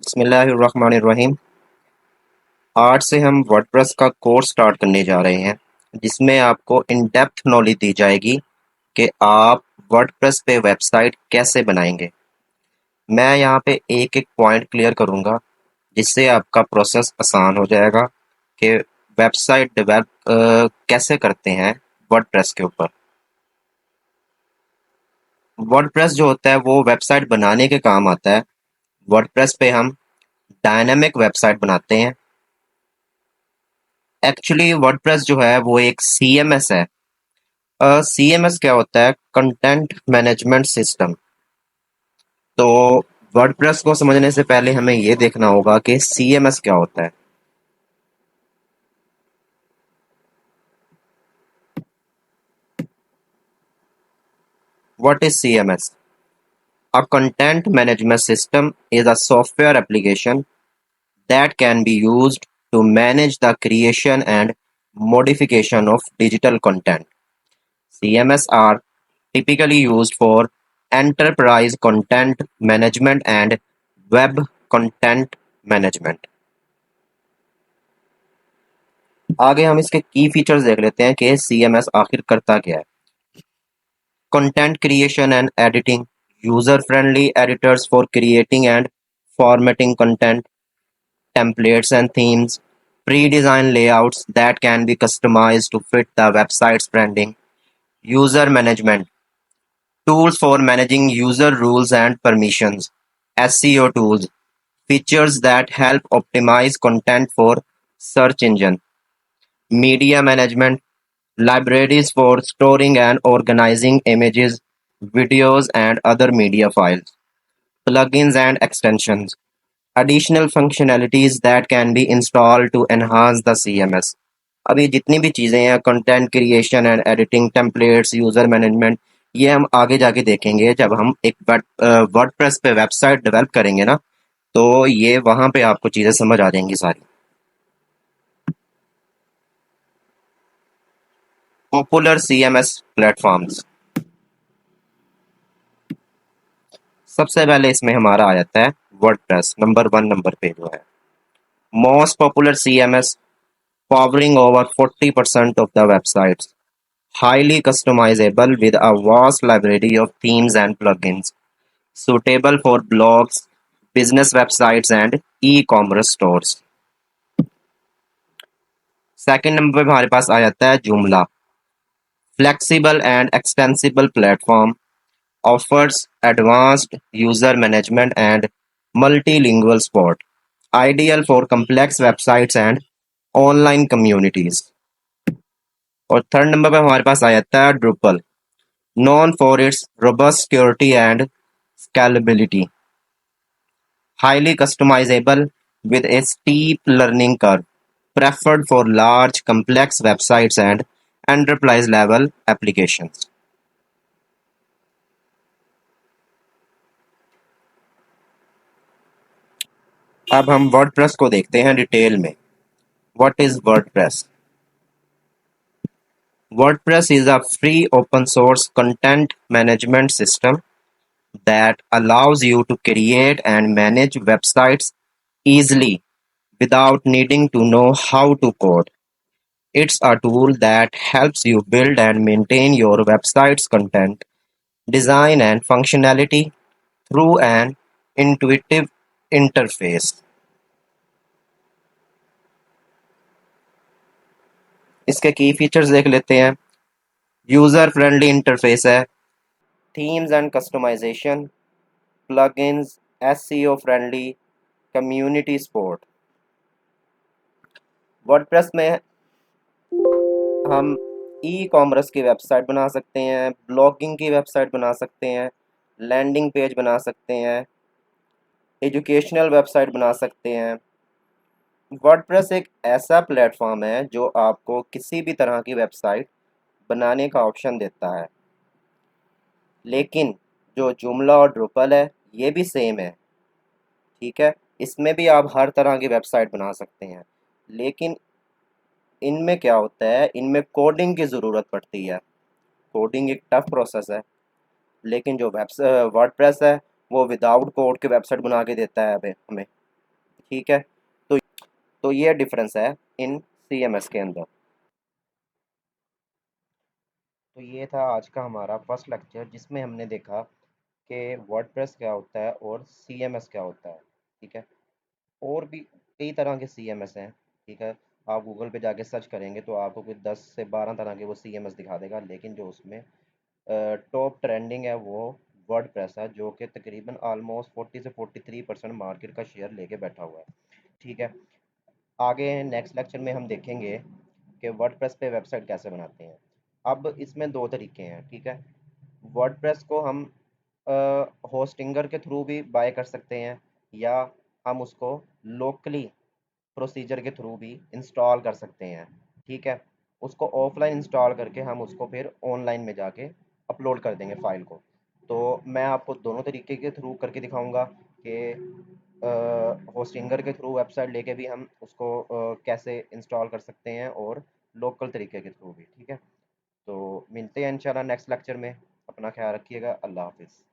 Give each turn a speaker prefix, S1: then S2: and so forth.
S1: बिस्मिल्लाहिर्रहमानिर्रहीम। आज से हम वर्डप्रेस का कोर्स स्टार्ट करने जा रहे हैं, जिसमें आपको इन डेप्थ नॉलेज दी जाएगी कि आप वर्डप्रेस पे वेबसाइट कैसे बनाएंगे। मैं यहाँ पे एक एक पॉइंट क्लियर करूँगा, जिससे आपका प्रोसेस आसान हो जाएगा कि वेबसाइट डेवलप कैसे करते हैं वर्डप्रेस के ऊपर। वर्डप्रेस जो होता है वो वेबसाइट बनाने के काम आता है। वर्डप्रेस पे हम डायनामिक वेबसाइट बनाते हैं। एक्चुअली वर्डप्रेस जो है वो एक सीएमएस है। सीएमएस क्या होता है? Content management system. तो वर्डप्रेस को समझने से पहले हमें ये देखना होगा कि सीएमएस क्या होता है। What is CMS? A content management system is a software application that can be used to manage the creation and modification of digital content. CMS are typically used for enterprise content management and web content management. आगे हम इसके की features देख लेते हैं कि CMS आखिर करता क्या है। Content creation and editing, user friendly editors for creating and formatting content, templates and themes, pre-designed layouts that can be customized to fit the website's branding, user management, tools for managing user rules and permissions, SEO tools, features that help optimize content for search engine, media management, libraries for storing and organizing images, videos and other media files, plugins and extensions, additional functionalities that can be installed to enhance the CMS. अब ये जितनी भी चीज़ें हैं, content creation and editing, templates, user management, ये हम आगे जाके देखेंगे जब हम एक वर्डप्रेस पे वेबसाइट डेवलप करेंगे ना, तो ये वहाँ पे आपको चीज़ें समझ आ जाएंगी सारी। Popular CMS platforms. सबसे पहले इसमें हमारा आ जाता है वर्डप्रेस, नंबर 1 नंबर पे जो है। Most popular CMS, powering over 40% of the websites, highly customizable with a vast library of themes and plugins, suitable for blogs, business websites and e-commerce stores. Second number पे हमारे पास आ जाता है जुमला। Flexible and extensible platform, offers advanced user management and multilingual support, ideal for complex websites and online communities. और third number पे हमारे पास आ जाता है ड्रुपल, known for its robust security and scalability, highly customizable with a steep learning curve, preferred for large complex websites and enterprise level applications. अब हम WordPress को देखते हैं डिटेल में। What is WordPress? WordPress is a free open source content management system that allows you to create and manage websites easily without needing to know how to code. It's a tool that helps you build and maintain your website's content, design, and functionality through an intuitive interface. इसके की features देख लेते हैं। User friendly interface है, themes and customization, plugins, SEO friendly, community support. WordPress में हम e commerce की website बना सकते हैं, ब्लॉगिंग की वेबसाइट बना सकते हैं, लैंडिंग पेज बना सकते हैं, एजुकेशनल वेबसाइट बना सकते हैं। वर्डप्रेस एक ऐसा प्लेटफॉर्म है जो आपको किसी भी तरह की वेबसाइट बनाने का ऑप्शन देता है। लेकिन जो जुमला और ड्रुपल है ये भी सेम है, ठीक है। इसमें भी आप हर तरह की वेबसाइट बना सकते हैं, लेकिन इनमें क्या होता है, इनमें कोडिंग की ज़रूरत पड़ती है। कोडिंग एक टफ प्रोसेस है, लेकिन जो वर्डप्रेस है वो विदाउट कोड के वेबसाइट बना के देता है हमें। ठीक है। तो ये डिफरेंस है इन CMS के अंदर। तो ये था आज का हमारा फर्स्ट लेक्चर, जिसमें हमने देखा कि वर्डप्रेस क्या होता है और CMS क्या होता है। ठीक है। और भी कई तरह के CMS हैं। ठीक है। आप गूगल पे जाके सर्च करेंगे तो आपको कोई 10 से 12 तरह के वो CMS दिखा देगा, लेकिन जो उसमें टॉप ट्रेंडिंग है वो वर्डप्रेस है, जो कि तकरीबन ऑलमोस्ट 40 से 43% मार्केट का शेयर लेके बैठा हुआ है। ठीक है। आगे नेक्स्ट लेक्चर में हम देखेंगे कि वर्डप्रेस पे वेबसाइट कैसे बनाते हैं। अब इसमें दो तरीके हैं। ठीक है। वर्डप्रेस को हम होस्टिंगर के थ्रू भी बाय कर सकते हैं, या हम उसको लोकली प्रोसीजर के थ्रू भी इंस्टॉल कर सकते हैं। ठीक है। उसको ऑफलाइन इंस्टॉल करके हम उसको फिर ऑनलाइन में जाके अपलोड कर देंगे फाइल को। तो मैं आपको दोनों तरीके के थ्रू करके दिखाऊंगा कि होस्टिंगर के थ्रू वेबसाइट लेके भी हम उसको कैसे इंस्टॉल कर सकते हैं, और लोकल तरीके के थ्रू भी। ठीक है। तो मिलते हैं इंशाल्लाह नेक्स्ट लेक्चर में। अपना ख्याल रखिएगा। अल्लाह हाफिज़।